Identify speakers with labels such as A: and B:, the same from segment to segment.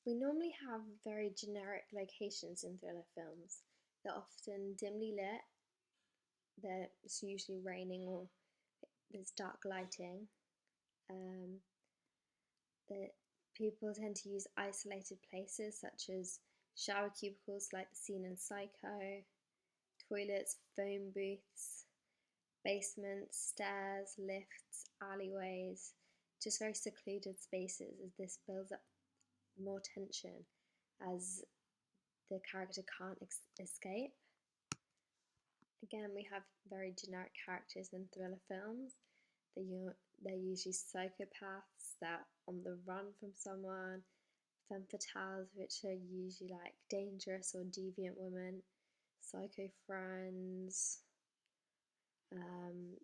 A: We normally have very generic locations in thriller films. They're often dimly lit, it's usually raining or there's dark lighting. Um, that People tend to use isolated places such as shower cubicles like the scene in Psycho, toilets, phone booths, basements, stairs, lifts, alleyways, just very secluded spaces as this builds up more tension as the character can't escape. Again, we have very generic characters in thriller films. They're usually psychopaths that are on the run from someone, femme fatales, which are usually like dangerous or deviant women, psycho friends, um,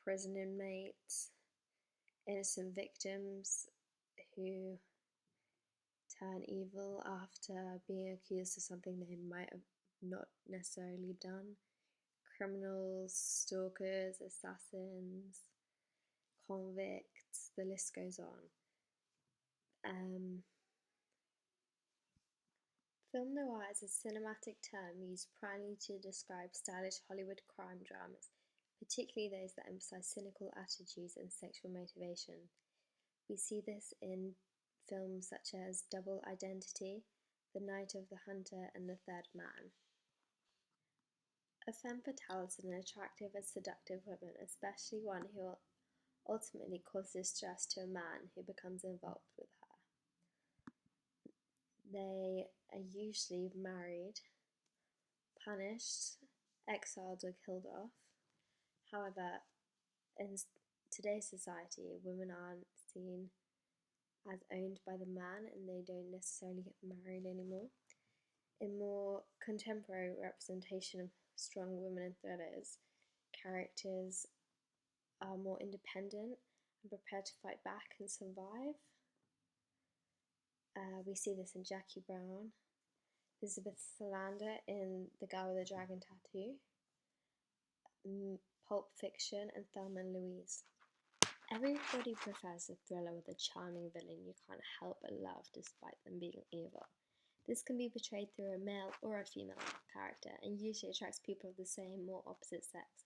A: prison inmates, innocent victims who turn evil after being accused of something they might have not necessarily done. Criminals, stalkers, assassins, convicts, the list goes on. Film noir is a cinematic term used primarily to describe stylish Hollywood crime dramas, particularly those that emphasize cynical attitudes and sexual motivation. We see this in films such as Double Identity, The Night of the Hunter, and The Third Man. A femme fatale is an attractive and seductive woman, especially one who ultimately causes stress to a man who becomes involved with her. They are usually married, punished, exiled, or killed off. However, in today's society, women aren't seen as owned by the man and they don't necessarily get married anymore. In more contemporary representation of strong women in thrillers, characters are more independent and prepared to fight back and survive. We see this in Jackie Brown, Elizabeth Salander in The Girl with the Dragon Tattoo, Pulp Fiction, and Thelma and Louise. Everybody prefers a thriller with a charming villain you can't help but love despite them being evil. This can be portrayed through a male or a female character and usually attracts people of the same or opposite sex.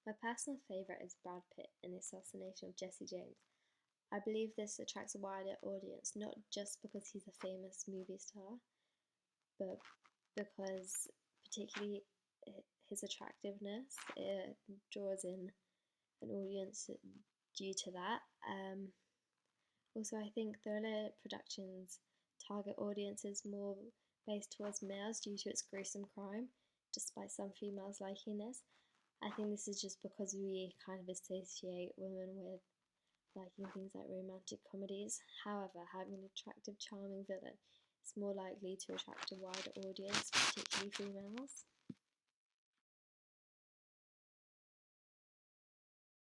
A: My personal favourite is Brad Pitt in The Assassination of Jesse James. I believe this attracts a wider audience, not just because he's a famous movie star, but because particularly his attractiveness draws in an audience due to that. Also, I think thriller productions target audiences more based towards males due to its gruesome crime, despite some females liking this. I think this is just because we kind of associate women with liking things like romantic comedies. However, having an attractive, charming villain is more likely to attract a wider audience, particularly females.